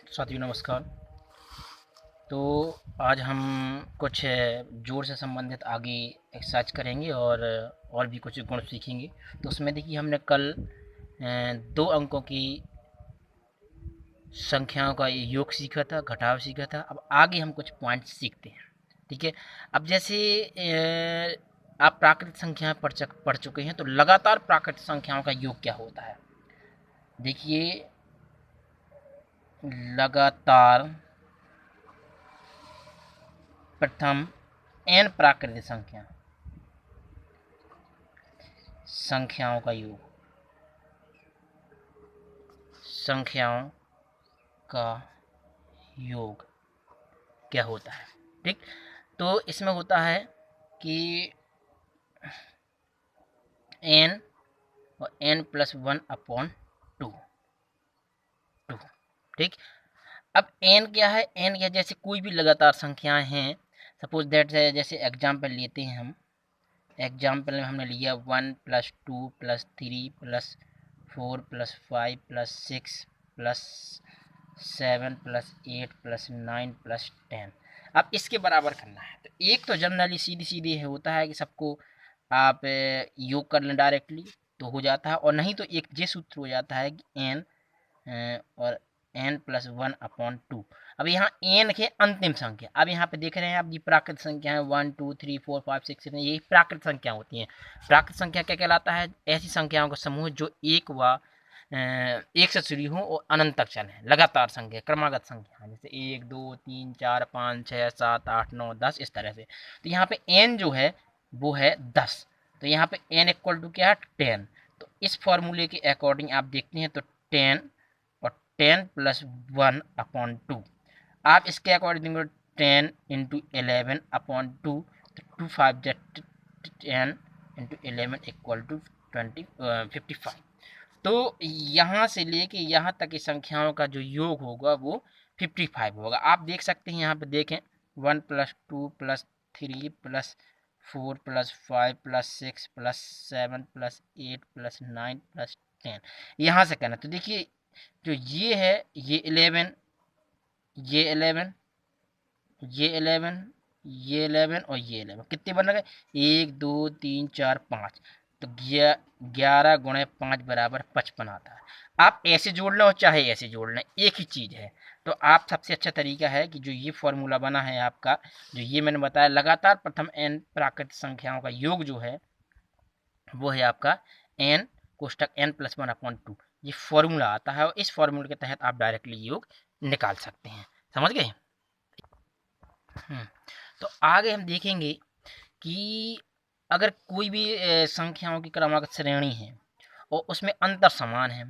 साथियों नमस्कार। तो आज हम कुछ जोड़ से संबंधित आगे एक्सरसाइज करेंगे और भी कुछ गुण सीखेंगे। तो उसमें देखिए हमने कल 2 अंकों की संख्याओं का योग सीखा था, घटाव सीखा था। अब आगे हम कुछ पॉइंट सीखते हैं। ठीक है। अब जैसे आप प्राकृतिक संख्याएं पढ़ चुके हैं, तो लगातार प्राकृतिक संख्याओं का योग क्या होता है। देखिए, लगातार प्रथम n प्राकृतिक संख्याओं का योग, संख्याओं का योग क्या होता है। ठीक। तो इसमें होता है कि n और n+1/2। ठीक। अब n क्या है, n क्या, जैसे कोई भी लगातार संख्याएं हैं, सपोज दैट जैसे एग्जाम्पल लेते हैं हम। एग्जाम्पल में हमने लिया 1+2+3+4+5+6+7+8+9+10। अब इसके बराबर करना है, तो एक तो जनरली सीधी सीधी होता है कि सबको आप योग कर लें डायरेक्टली तो हो जाता है, और नहीं तो एक ये सूत्र हो जाता है कि n और n+1/2। अब यहाँ n के अंतिम संख्या, अब यहाँ पे देख रहे हैं आप, ये प्राकृत संख्या है 1 2 3 4 5 6 7, यही प्राकृत संख्या होती हैं। प्राकृत संख्या क्या कहलाता है, ऐसी संख्याओं का समूह जो एक से शुरू हो और अनंत तक चले, लगातार संख्या, क्रमागत संख्या, जैसे 1 2 3 4 5 6 7 8 9 10, इस तरह से। तो यहाँ पे n जो है वो है 10, तो यहाँ पे n इक्वल टू क्या है, 10। तो इस फॉर्मूले के अकॉर्डिंग आप देखते हैं तो 10 और 10+1/2, आप इसके अकॉर्डिंग 10 × 11/2, तो 2×5 = 11 = 55। तो यहाँ से लेके यहाँ तक की संख्याओं का जो योग होगा वो 55 होगा। आप देख सकते हैं, यहाँ पे देखें 1+2+3+4+5+6+7+8+9+10, यहाँ से करना। तो देखिए, जो ये है, ये 11, ये 11, ये 11, ये 11 और ये 11, कितने बन गए, 1 2 3 4 5। तो 11 × 5 = 55 आता है। आप ऐसे जोड़ लें और चाहे ऐसे जोड़ लें, एक ही चीज़ है। तो आप सबसे अच्छा तरीका है कि जो ये फॉर्मूला बना है आपका, जो ये मैंने बताया, लगातार प्रथम n प्राकृतिक संख्याओं का योग जो है वो है आपका n कोष्टक n+1/2। ये फॉर्मूला आता है और इस फॉर्मूले के तहत आप डायरेक्टली योग निकाल सकते हैं। समझ गए। तो आगे हम देखेंगे कि अगर कोई भी संख्याओं की क्रमागत श्रेणी है और उसमें अंतर समान है,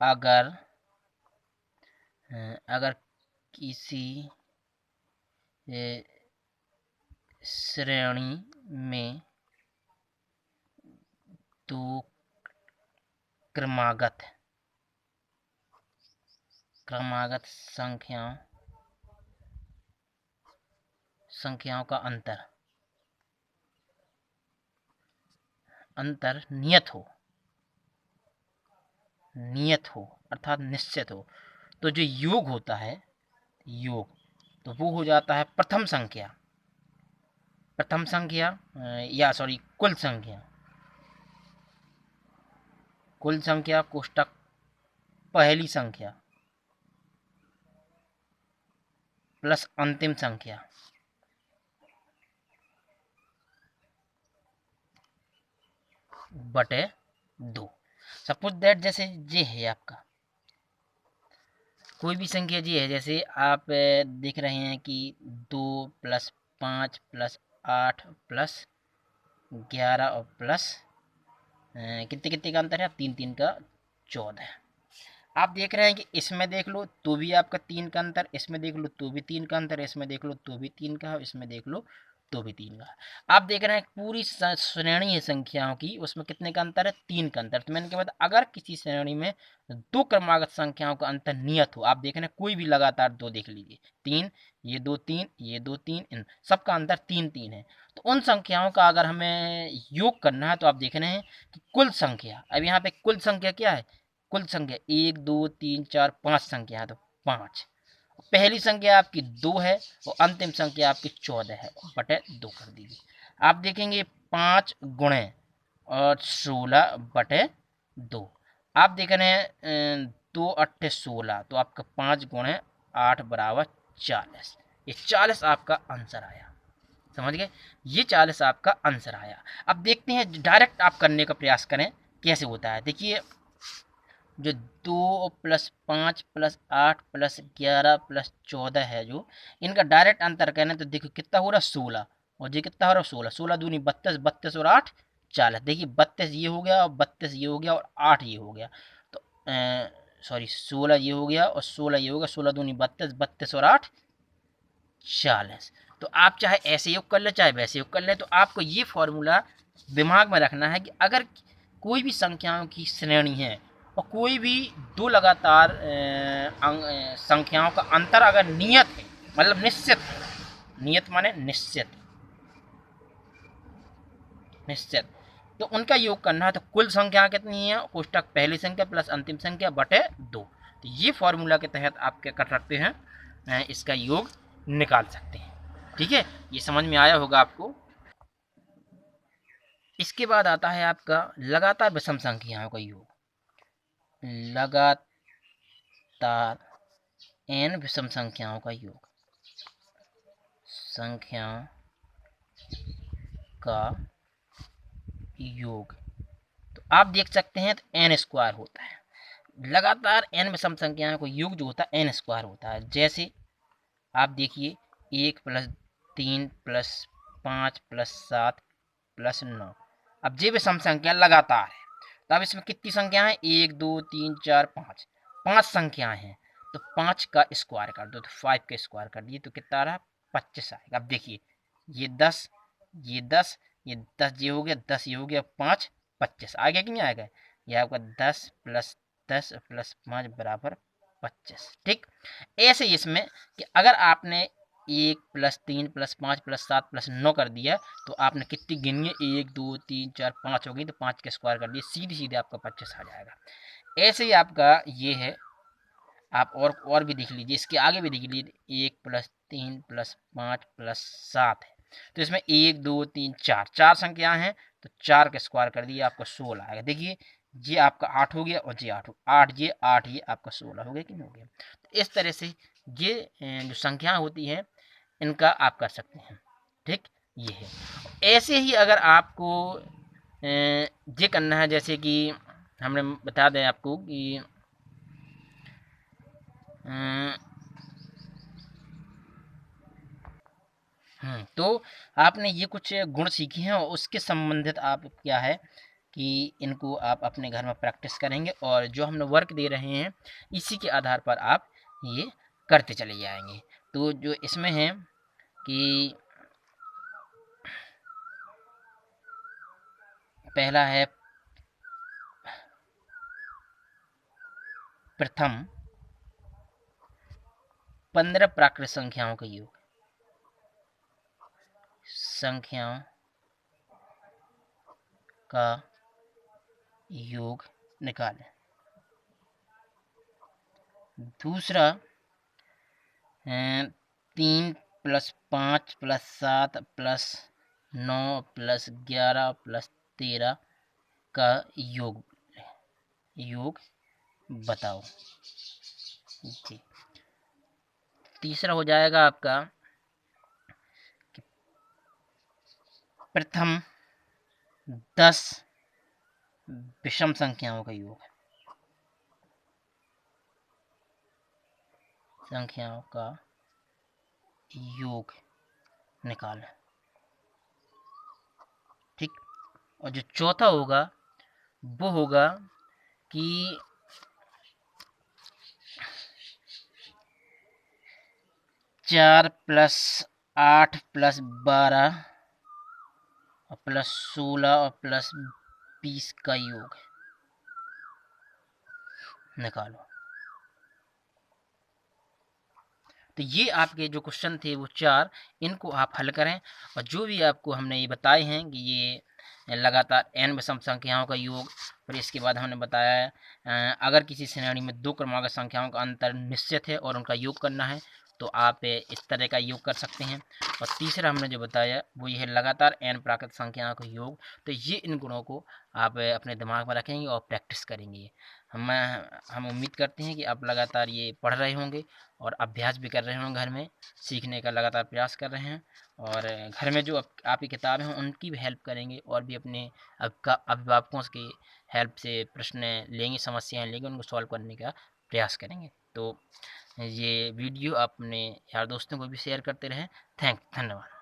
अगर अगर किसी श्रेणी में दो क्रमागत संख्याओं का अंतर नियत हो अर्थात निश्चित हो, तो जो योग होता है, तो वो हो जाता है प्रथम संख्या या सॉरी कुल संख्या कोष्टक पहली संख्या प्लस अंतिम संख्या बटे 2। सपोज दैट जैसे ये है आपका कोई भी संख्या जी है, जैसे आप देख रहे हैं कि 2+5+8+11 और प्लस कितने कितने का अंतर है, 3 का 14। आप देख रहे हैं कि इसमें देख लो तो भी आपका 3 का अंतर, इसमें देख लो तो भी 3 का अंतर, इसमें देख लो तो भी 3 का, इसमें देख लो तो भी 3 का। आप देख रहे हैं पूरी श्रेणी है संख्याओं की, उसमें कितने का अंतर है, 3 का अंतर। तो मैंने क्या बताया, अगर किसी श्रेणी में दो क्रमागत संख्याओं का अंतर नियत हो, आप देख रहे हैं कोई भी लगातार दो देख लीजिए, 3, ये 2 3, ये 2 3, इन सबका अंतर 3 3 है, तो उन संख्याओं का अगर हमें योग करना है तो आप देख रहे हैं कि कुल संख्या, अब यहाँ पे कुल संख्या क्या है, कुल संख्या 1 2 3 4 5 संख्या है, तो 5 पहली संख्या आपकी 2 है और अंतिम संख्या आपकी 14 है, बटे 2 कर दीजिए। आप देखेंगे 5 गुणे और 16 बटे 2। आप देख रहे हैं 2 अट्ठे 16, तो आपका 5 गुणे 8 बराबर 40। ये 40 आपका आंसर आया, समझ गए? ये 40 आपका आंसर आया। अब देखते हैं, डायरेक्ट आप करने का प्रयास करें कैसे होता है। देखिए, जो 2 प्लस 5 प्लस 8 प्लस 11 प्लस 14 है, जो इनका डायरेक्ट अंतर करें तो देखो कितना हो रहा है, 16, और ये कितना हो रहा है, 16। 16 दूनी 32, 32 और 8 40। देखिए 32 ये हो गया और 32 ये हो गया और 8 ये हो गया, तो सॉरी 16 ये हो गया और 16 ये हो गया। 16 दूनी 32, 32 और 8 40। तो आप चाहे ऐसे योग कर ले चाहे वैसे योग कर ले, तो आपको ये फॉर्मूला दिमाग में रखना है कि अगर कोई भी संख्याओं की श्रेणी है और कोई भी दो लगातार संख्याओं का अंतर अगर नियत है, मतलब निश्चित है, नियत माने निश्चित, निश्चित, तो उनका योग करना है। तो कुल संख्या कितनी है, कोष्टक पहली संख्या प्लस अंतिम संख्या बटे 2। तो ये फॉर्मूला के तहत आप क्या कर सकते हैं, इसका योग निकाल सकते हैं। ठीक है, ये समझ में आया होगा आपको। इसके बाद आता है आपका लगातार विषम संख्याओं का योग। लगातार n विषम संख्याओं का योग, संख्याओं का योग, तो आप देख सकते हैं तो n स्क्वायर होता है। लगातार n विषम संख्याओं का योग जो होता है n स्क्वायर होता है। जैसे आप देखिए 1 प्लस 3 प्लस 5 प्लस 7 प्लस 9। अब ये विषम संख्या लगातार है, तो अब इसमें कितनी संख्या है, 1 2 3 4 5, 5 संख्याएं हैं, तो 5 का स्क्वायर कर दो, तो 5 का स्क्वायर कर दिए तो कितना रहा, 25 आएगा। अब देखिए ये 10, ये 10, ये 10 ये हो गया, 10 ये हो गया, 5 25 आ गया कि नहीं आएगा। ये आपका 10 प्लस 10 प्लस 5 बराबर 25। ठीक, ऐसे इसमें कि अगर आपने 1 प्लस 3 प्लस 5 प्लस 7 प्लस 9 कर दिया, तो आपने कितनी गिनी है, 1 2 3 4 5 हो गई, तो 5 का स्क्वायर कर दिया, सीधे सीधे आपका 25 आ जाएगा। ऐसे ही आपका ये है, आप और भी देख लीजिए, इसके आगे भी देख लीजिए, 1 प्लस 3 प्लस 5 प्लस 7 है, तो इसमें 1 2 3 4 4 संख्याएं हैं, तो 4 का स्क्वायर कर दिया आपको 16 आएगा। देखिए ये आपका 8 हो गया और ये 8 8 ये आपका 16 हो गया कि नहीं हो गया। तो इस तरह से ये जो संख्याएं होती हैं इनका आप कर सकते हैं। ठीक, ये है। ऐसे ही अगर आपको ये करना है, जैसे कि हमने बता दें आपको कि तो आपने ये कुछ गुण सीखे हैं और उसके संबंधित आप क्या है कि इनको आप अपने घर में प्रैक्टिस करेंगे, और जो हम लोग वर्क दे रहे हैं इसी के आधार पर आप ये करते चले जाएंगे। तो जो इसमें है कि पहला है प्रथम 15 प्राकृत संख्याओं का योग, संख्याओं का योग निकालें। दूसरा 3 plus 5 plus 7 plus 9 plus 11 plus 13 का योग बताओ जी। तीसरा हो जाएगा आपका प्रथम 10 विषम संख्याओं का योग, संख्याओं का योग निकालें। ठीक, और जो चौथा होगा वो होगा कि 4 प्लस 8 प्लस 12 और प्लस 16 और प्लस 20 का योग निकालो। तो ये आपके जो क्वेश्चन थे वो 4, इनको आप हल करें, और जो भी आपको हमने ये बताए हैं कि ये लगातार n विषम संख्याओं का योग। फिर इसके बाद हमने बताया अगर किसी श्रेणी में दो क्रमांक संख्याओं का अंतर निश्चित है और उनका योग करना है तो आप इस तरह का योग कर सकते हैं। और तीसरा हमने जो बताया वो ये है लगातार n प्राकृत संख्याओं का योग। तो ये इन गुणों को आप अपने दिमाग में रखेंगे और प्रैक्टिस करेंगे। हम उम्मीद करते हैं कि आप लगातार ये पढ़ रहे होंगे और अभ्यास भी कर रहे होंगे, घर में सीखने का लगातार प्रयास कर रहे हैं। और घर में जो आपकी किताबें हैं उनकी भी हेल्प करेंगे और भी अपने अभिभावकों की हेल्प से प्रश्न लेंगे, समस्याएं लेंगे, उनको सॉल्व करने का प्रयास करेंगे। तो ये वीडियो अपने यार दोस्तों को भी शेयर करते रहें। धन्यवाद।